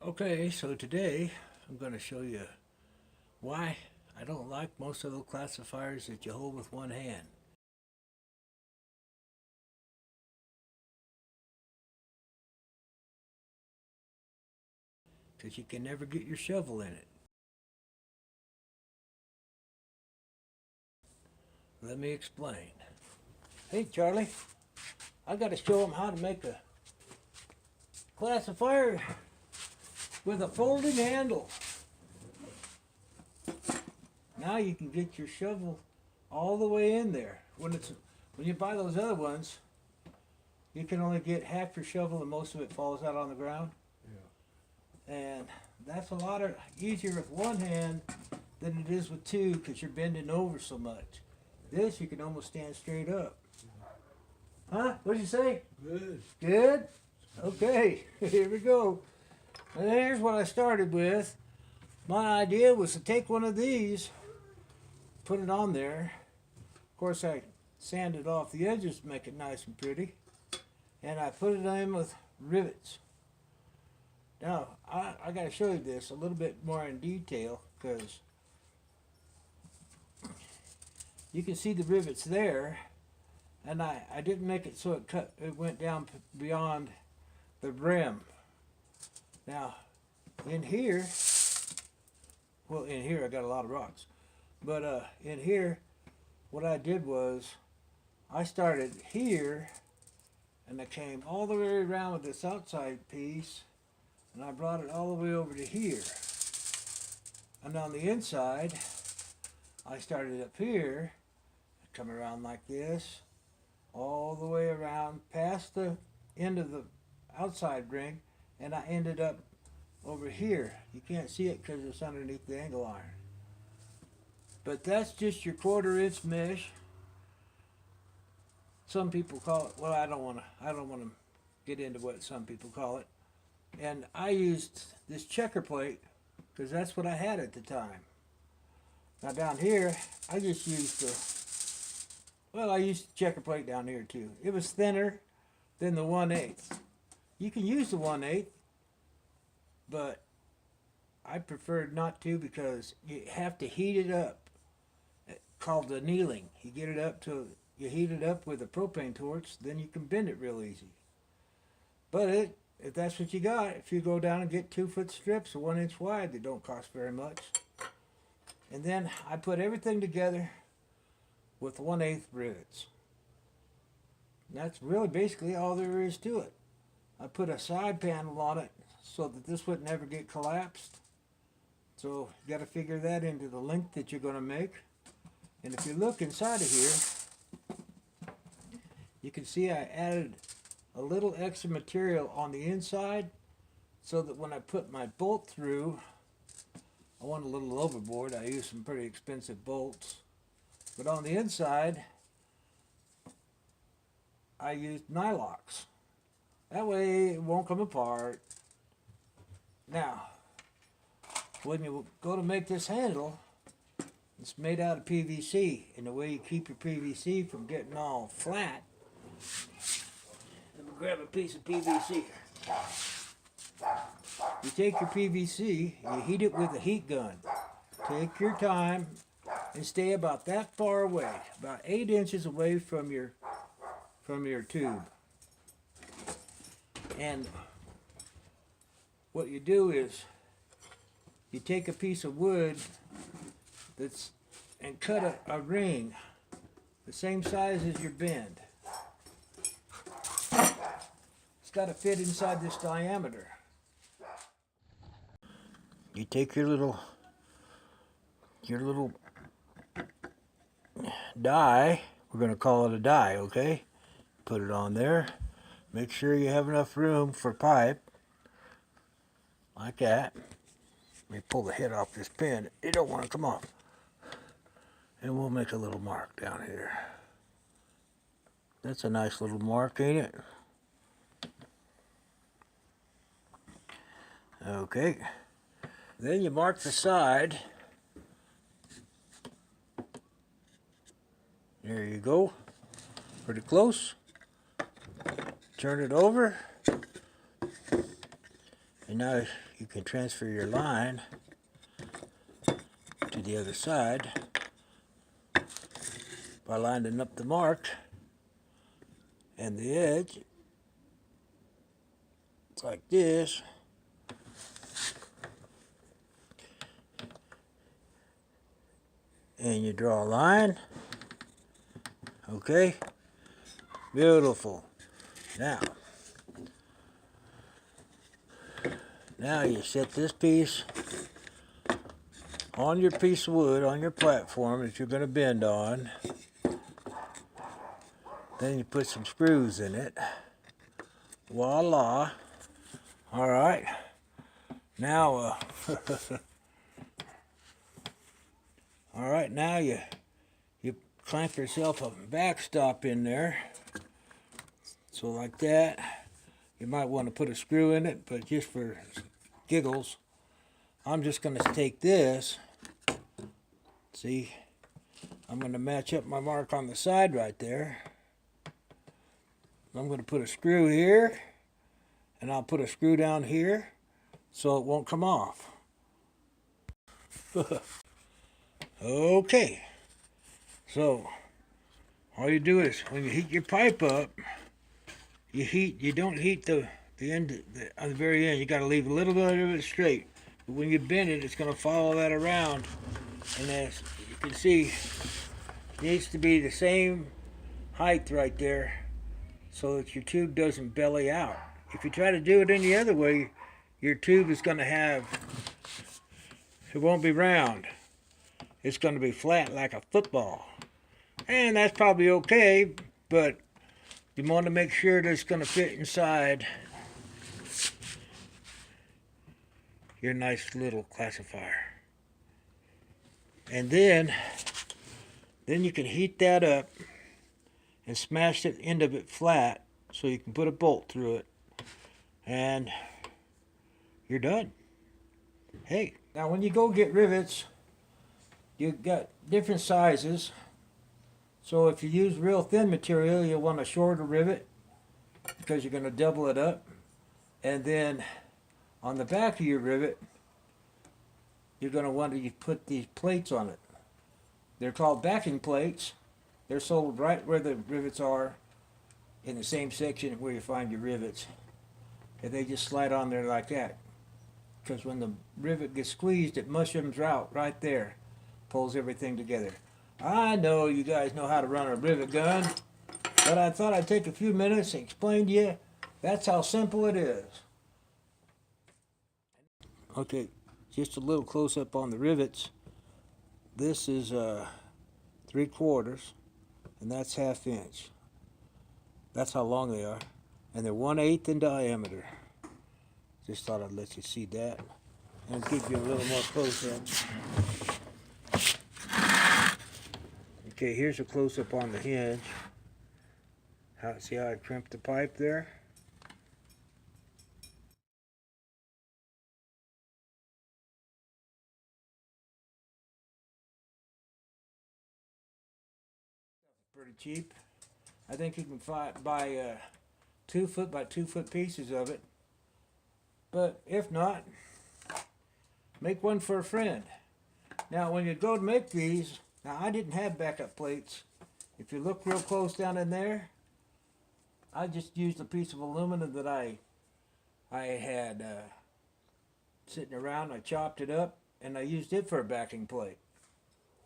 Okay, so today I'm going to show you why I don't like most of the classifiers that you hold with one hand. Because you can never get your shovel in it. Let me explain. Hey Charlie, I got to show them how to make a classifier with a folding handle. Now you can get your shovel all the way in there. When you buy those other ones, you can only get half your shovel and most of it falls out on the ground. Yeah. And that's a lot easier with one hand than it is with two because you're bending over so much. This you can almost stand straight up. Huh? What'd you say? Good. Good? Okay, here we go. And here's what I started with. My idea was to take one of these, put it on there. Of course, I sanded off the edges to make it nice and pretty. And I put it in with rivets. Now, I got to show you this a little bit more in detail because you can see the rivets there. And I didn't make it so it went down beyond the rim. Now, in here I got a lot of rocks. But in here, what I did was I started here and I came all the way around with this outside piece and I brought it all the way over to here. And on the inside, I started up here, come around like this, all the way around past the end of the outside ring, and I ended up over here. You can't see it because it's underneath the angle iron. But that's just your 1/4 inch mesh. Some people call it, well, I don't want to get into what some people call it. And I used this checker plate because that's what I had at the time. Now down here, I just used I used the checker plate down here too. It was thinner than the 1/8. You can use the 1/8, but I preferred not to because you have to heat it up. It's called annealing. You get it up to, you heat it up with a propane torch, then you can bend it real easy. But if that's what you got, if you go down and get 2-foot strips, 1 inch wide, they don't cost very much. And then I put everything together with 1/8 rivets. And that's really basically all there is to it. I put a side panel on it so that this would never get collapsed. So you got to figure that into the length that you're going to make. And if you look inside of here, you can see I added a little extra material on the inside so that when I put my bolt through, I went a little overboard. I used some pretty expensive bolts. But on the inside, I used nylox. That way it won't come apart. Now, when you go to make this handle, it's made out of PVC. And the way you keep your PVC from getting all flat, let me grab a piece of PVC. You take your PVC, you heat it with a heat gun. Take your time and stay about that far away, about 8 inches away from your tube. And what you do is you take a piece of wood and cut a ring the same size as your bend. It's got to fit inside this diameter. You take your little die, we're going to call it a die, okay? Put it on there. Make sure you have enough room for pipe, like that. Let me pull the head off this pin. You don't want to come off. And we'll make a little mark down here. That's a nice little mark, ain't it? Okay. Then you mark the side. There you go. Pretty close. Turn it over. And And now you can transfer your line to the other side by lining up the mark and the edge. It's like this. And you draw a line. Okay, beautiful. Now you set this piece on your piece of wood, on your platform that you're going to bend on. Then you put some screws in it. Voila. All right. Now, all right. Now you clamp yourself a backstop in there. So like that. You might want to put a screw in it, but just for giggles, I'm just going to take this. See, I'm going to match up my mark on the side right there. I'm going to put a screw here, and I'll put a screw down here so it won't come off. Okay, so all you do is when you heat your pipe up, you don't heat the end on the very end. You got to leave a little bit of it straight. But when you bend it, it's going to follow that around, and as you can see, it needs to be the same height right there, so that your tube doesn't belly out. If you try to do it any other way, your tube is going to it won't be round. It's going to be flat like a football. And that's probably okay, but you want to make sure that it's going to fit inside your nice little classifier. And then you can heat that up and smash the end of it flat so you can put a bolt through it, and you're done. Hey, now when you go get rivets, you've got different sizes. So if you use real thin material, you'll want a shorter rivet because you're going to double it up. And then on the back of your rivet, you're going to want to put these plates on it. They're called backing plates. They're sold right where the rivets are, in the same section where you find your rivets. And they just slide on there like that. Because when the rivet gets squeezed, it mushrooms out right there. Pulls everything together. I know you guys know how to run a rivet gun, but I thought I'd take a few minutes and explain to you that's how simple it is. Okay, just a little close up on the rivets. This is 3/4, and that's 1/2 inch. That's how long they are, and they're 1/8 in diameter. Just thought I'd let you see that and give you a little more close up. Okay, here's a close up on the hinge. See how I crimped the pipe there? Pretty cheap. I think you can buy 2 foot by 2 foot pieces of it. But if not, make one for a friend. Now when you go to make these, now I didn't have backup plates. If you look real close down in there, I just used a piece of aluminum that I had sitting around. I chopped it up and I used it for a backing plate.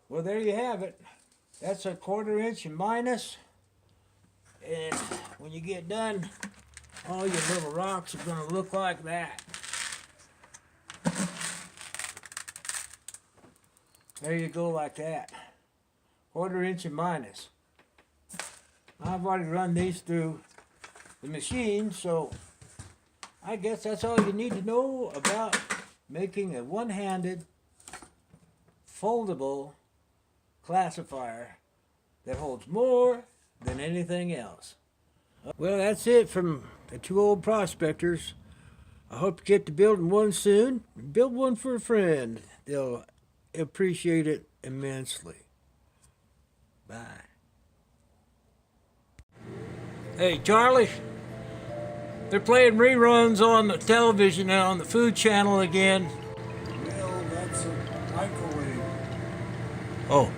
Well, there you have it. That's a 1/4 inch and minus. And when you get done, all your little rocks are going to look like that. There you go, like that. 1/4 inch and minus. I've already run these through the machine, so I guess that's all you need to know about making a one-handed, foldable classifier that holds more than anything else. Well, that's it from the 2 old prospectors. I hope you get to building one soon. Build one for a friend. They'll appreciate it immensely. Bye. Hey, Charlie. They're playing reruns on the television now on the Food Channel again. Well, that's a microwave. Oh.